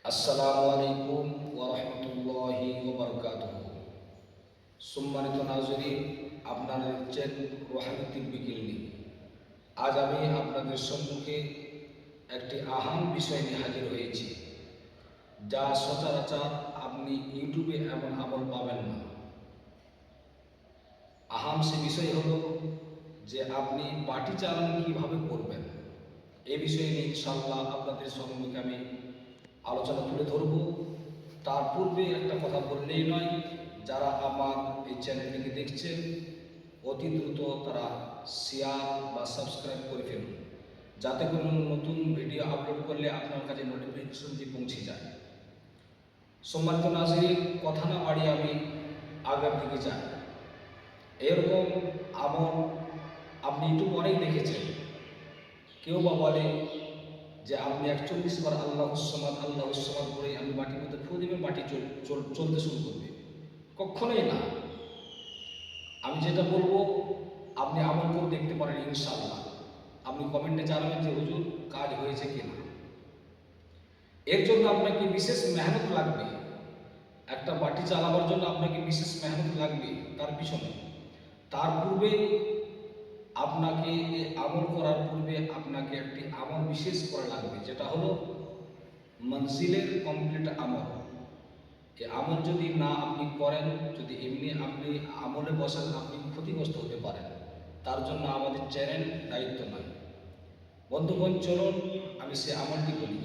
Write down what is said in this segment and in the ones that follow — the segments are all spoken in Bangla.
আসসালামু আলাইকুম ওয়া রাহমাতুল্লাহি ওয়া বারাকাতুহু। সম্মানিত নাজরীন, আপনারা দেখছেন রুহানি তিব্বি ক্লিনিক। আজ আমি আপনাদের সম্মুখে একটি আহাম বিষয় নিয়ে হাজির হয়েছি, যা সচরাচর আপনি ইউটিউবে এমন আমল পাবেন না। আহাম সে বিষয় হলো যে আপনি বাটি চালান কিভাবে করবেন। এই বিষয়ে নিয়ে ইনশাআল্লাহ আপনাদের সম্মুখে আমি আলোচনা তুলে ধরব। তার পূর্বে একটা কথা বললেই নয়, যারা আমার এই চ্যানেলটিকে দেখছেন অতি দ্রুত তারা শেয়ার বা সাবস্ক্রাইব করে ফেলুন, যাতে কোনো নতুন ভিডিও আপলোড করলে আপনার কাছে নোটিফিকেশনটি পৌঁছে যায়। সম্মানিত নাজরীন, কথা না বাড়িয়ে আমি আগের দিকে যাই। এরকম আমল আপনি ইউটিউব অনেক দেখেছেন। কেউ বা বলে যে আপনি 41 বার আল্লাহুস-সামাদ করে আমি বাটির মধ্যে ফু দিবেন, বাটি চলতে শুরু করবে। কখনোই না। আমি যেটা বলবো আপনি আমল করে দেখতে পারেন ইনশাআল্লাহ। আপনি কমেন্টে জানাবেন যে হুজুর কাজ হয়েছে কিনা। এর জন্য আপনাকে বিশেষ মেহনত লাগবে। একটা বাটি চালাবার জন্য আপনাকে বিশেষ মেহনত লাগবে তার পিছনে। তার পূর্বে আপনাকে এই আমল করার পূর্বে আপনাকে একটি আমল বিশেষ করা লাগবে, যেটা হলো মনজিলের কমপ্লিট আমল। এই আমল যদি না আপনি করেন, যদি এমনি আপনি আমলে বসেন, আপনি ক্ষতিগ্রস্ত হতে পারেন। তার জন্য আমাদের চ্যানেল দায়িত্ব নয়। বন্ধুগণ, চলুন আমি সে আমলটি বলি।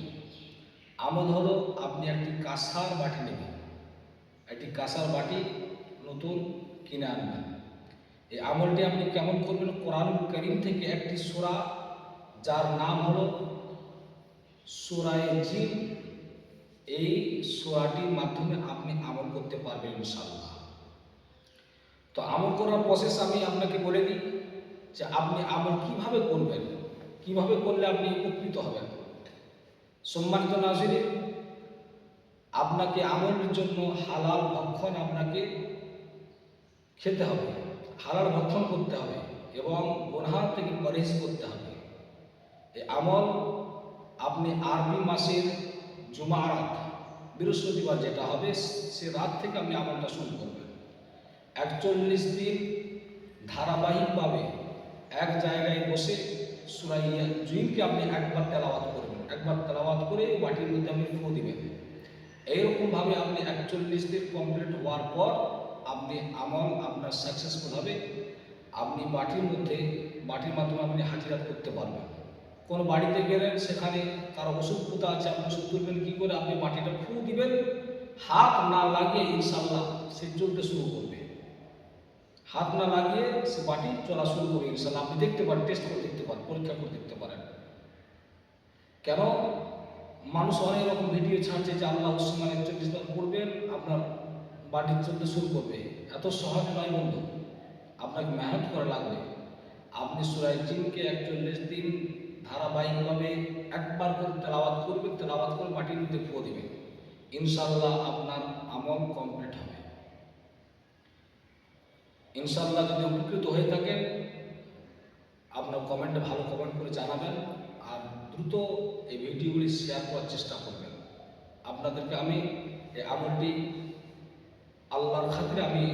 আমল হলো আপনি একটি কাঁসার বাটি নেবেন। একটি কাঁসার বাটি নতুন কিনে আনবেন। এই আমলটি আপনি কেমন করবেন? কোরআনুল কারীম থেকে একটি সূরা, যার নাম হলো সূরায়ে জিন, এই সূরাটির মাধ্যমে আপনি আমল করতে পারবেন ইনশাআল্লাহ। তো আমল করার প্রসেস আমি আপনাকে বলে দিই যে আপনি আমল কিভাবে করবেন, কিভাবে করলে আপনি উপকৃত হবেন। সম্মানিত নাজরীন, আপনাকে আমলের জন্য হালাল ভক্ষণ আপনাকে খেতে হবে, হালাল ভক্ষণ করতে হবে এবং গুনাহ থেকে পরহেজ করতে হবে। এই আমল আপনি আরবি মাসের জুমার রাত, বৃহস্পতিবার যেটা হবে, সে রাত থেকে আপনি আমলটা শুরু করবেন। 41 দিন ধারাবাহিকভাবে এক জায়গায় বসে সূরা জিনকে আপনি একবার তেলাওয়াত করবেন। একবার তেলাওয়াত করে বাটির মধ্যে আপনি ফু দিবেন। এইরকমভাবে আপনি 41 দিন কমপ্লিট হওয়ার পর আপনি আমল আপনার সাকসেসফুল হবে। আপনি বাটির মাধ্যমে আপনি হাজিরাত করতে পারবেন। কোনো বাড়িতে গেলেন, সেখানে কারো অসুস্থতা আছে, আপনি ওষুধ তুলবেন কী করে? আপনি বাটিটা ফু দিবেন, হাত না লাগিয়ে ইনশাআল্লাহ সে চলতে শুরু করবে। হাত না লাগিয়ে সে বাটি চলা শুরু করবে ইনশাআল্লাহ। আপনি দেখতে পারেন, টেস্ট করে দেখতে পারেন, পরীক্ষা করে দেখতে পারেন। কেন মানুষ অনেক রকম ভিডিও ছাড়ছে যে আল্লাহুস-সামাদ 41 বার পড়বেন, আপনার বাটি চলতে শুরু করবে। এত সহজ নয় বন্ধু, আপনাকে মেহনত করা লাগবে। আপনি সূরা জিনকে 41 দিন ধারাবাহিকভাবে একবার করে তেলাওয়াত করবেন, তেলাওয়াত করে বাটির মধ্যে ফু দিবেন। ইনশাআল্লাহ আপনার আমল কমপ্লিট হবে। ইনশাআল্লাহ যদি উপকৃত হয়ে থাকেন, আপনার কমেন্টে ভালো কমেন্ট করে জানাবেন, আর দ্রুত এই ভিডিওগুলি শেয়ার করার চেষ্টা করবেন। আপনাদেরকে আমি এই আমলটি আল্লাহর খাতিরে আমি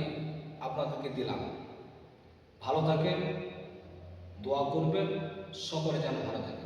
আপনাদেরকে দিলাম। ভালো থাকেন, দোয়া করবেন, সকলে যেন ভালো থাকে।